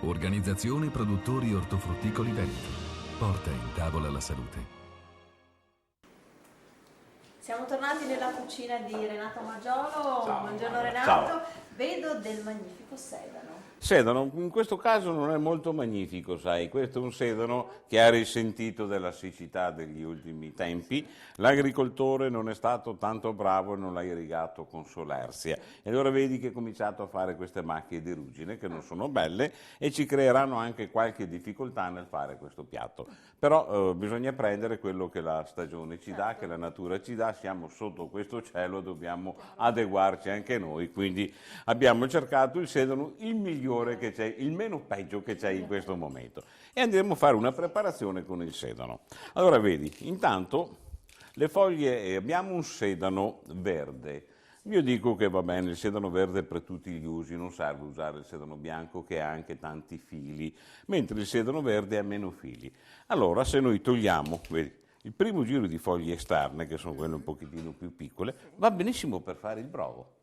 Organizzazione Produttori Ortofrutticoli Veneto. Porta in tavola la salute. Siamo tornati nella cucina di Renato Maggiolo. Ciao. Buongiorno Renato. Ciao. Vedo del magnifico sedano. Sedano, in questo caso non è molto magnifico, sai, questo è un sedano che ha risentito della siccità degli ultimi tempi, l'agricoltore non è stato tanto bravo e non l'ha irrigato con solerzia e allora vedi che ha cominciato a fare queste macchie di ruggine che non sono belle e ci creeranno anche qualche difficoltà nel fare questo piatto, però bisogna prendere quello che la stagione ci dà, che la natura ci dà, siamo sotto questo cielo, dobbiamo adeguarci anche noi, quindi abbiamo cercato il sedano il migliore che c'è, il meno peggio che c'è in questo momento e andremo a fare una preparazione con il sedano. Allora vedi, intanto le foglie, abbiamo un sedano verde. Io dico che va bene, il sedano verde per tutti gli usi, non serve usare il sedano bianco che ha anche tanti fili, mentre il sedano verde ha meno fili. Allora se noi togliamo, vedi, il primo giro di foglie esterne, che sono quelle un pochettino più piccole, va benissimo per fare il brodo.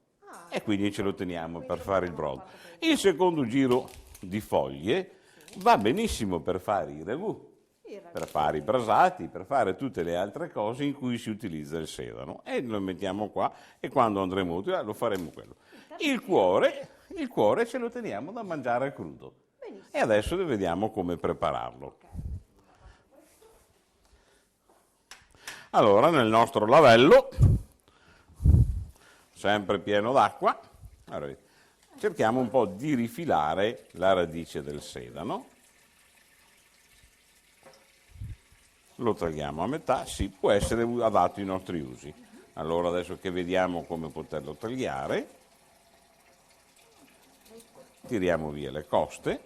E quindi ce lo teniamo per fare il brodo. Il secondo giro di foglie va benissimo per fare i ragù, per fare i brasati, per fare tutte le altre cose in cui si utilizza il sedano. E lo mettiamo qua e quando andremo a utilizzarlo lo faremo quello. Il cuore ce lo teniamo da mangiare crudo. E adesso vediamo come prepararlo. Allora, nel nostro lavello, sempre pieno d'acqua, allora, cerchiamo un po' di rifilare la radice del sedano, lo tagliamo a metà, sì, può essere adatto ai nostri usi. Allora adesso che vediamo come poterlo tagliare, tiriamo via le coste,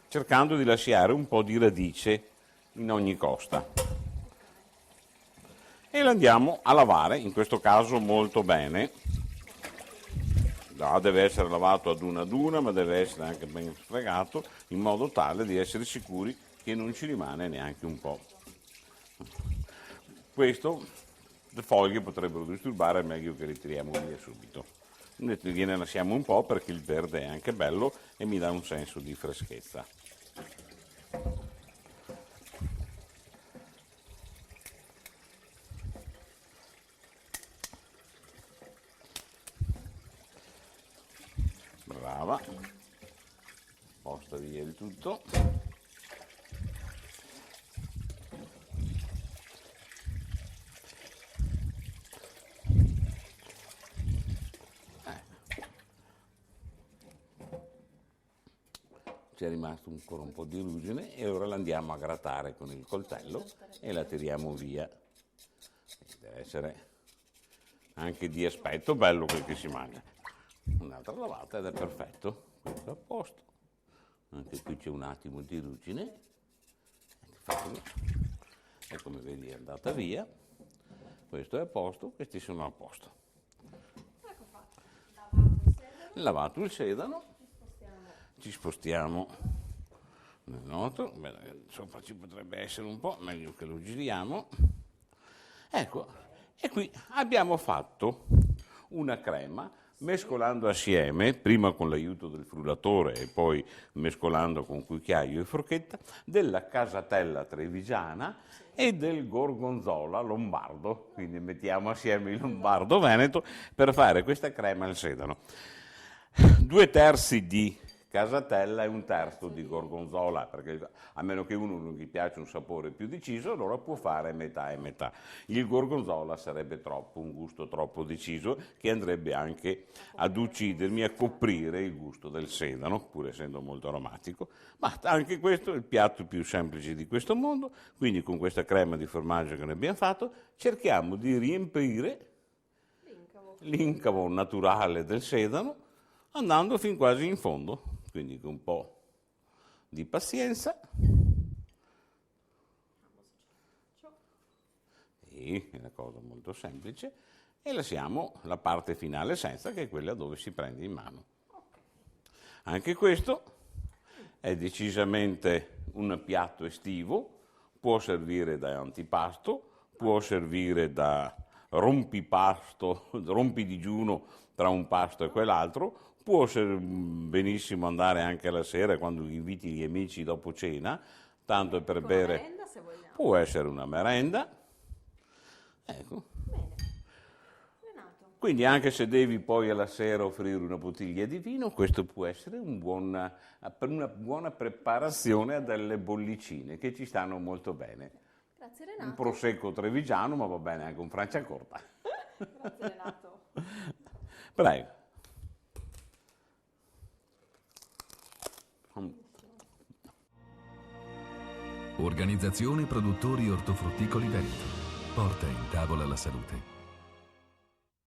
cercando di lasciare un po' di radice in ogni costa. E lo andiamo a lavare, in questo caso molto bene. Deve essere lavato ad una, ma deve essere anche ben fregato, in modo tale di essere sicuri che non ci rimane neanche un po'. Questo, le foglie potrebbero disturbare, è meglio che le tiriamo via subito. Gliene lasciamo un po' perché il verde è anche bello e mi dà un senso di freschezza. Brava, sposta via il tutto. C'è rimasto ancora un po' di ruggine e ora la andiamo a grattare con il coltello e la tiriamo via. Deve essere anche di aspetto bello quel che si mangia. Un'altra lavata ed è perfetto, questo è a posto, anche qui c'è un attimo di ruggine e come vedi è andata via, questo è a posto, questi sono a posto. Ecco fatto, Lavato il sedano, ci spostiamo nel noto, sopra ci potrebbe essere un po', meglio che lo giriamo, ecco, e qui abbiamo fatto una crema mescolando assieme, prima con l'aiuto del frullatore e poi mescolando con cucchiaio e forchetta, della casatella trevigiana e del gorgonzola lombardo, quindi mettiamo assieme il lombardo veneto per fare questa crema al sedano. 2/3 di casatella e 1/3 di gorgonzola, perché a meno che uno non gli piace un sapore più deciso, allora può fare metà e metà. Il gorgonzola sarebbe un gusto troppo deciso, che andrebbe anche ad uccidermi, a coprire il gusto del sedano, pur essendo molto aromatico. Ma anche questo è il piatto più semplice di questo mondo, quindi con questa crema di formaggio che noi abbiamo fatto, cerchiamo di riempire l'incavo naturale del sedano, andando fin quasi in fondo. Quindi con un po' di pazienza, è una cosa molto semplice, e lasciamo la parte finale senza, che è quella dove si prende in mano. Anche questo è decisamente un piatto estivo, può servire da antipasto, può servire da rompidigiuno tra un pasto e quell'altro, può benissimo andare anche alla sera quando inviti gli amici dopo cena, tanto è per Con bere. la merenda, se vogliamo. Può essere una merenda. Ecco. Bene. Renato. Quindi anche se devi poi alla sera offrire una bottiglia di vino, questo può essere una buona preparazione a delle bollicine che ci stanno molto bene. Grazie Un Renato. prosecco trevigiano, ma va bene anche un Franciacorta. Grazie Renato. Prego. Organizzazione Produttori Ortofrutticoli Veneto. Porta in tavola la salute.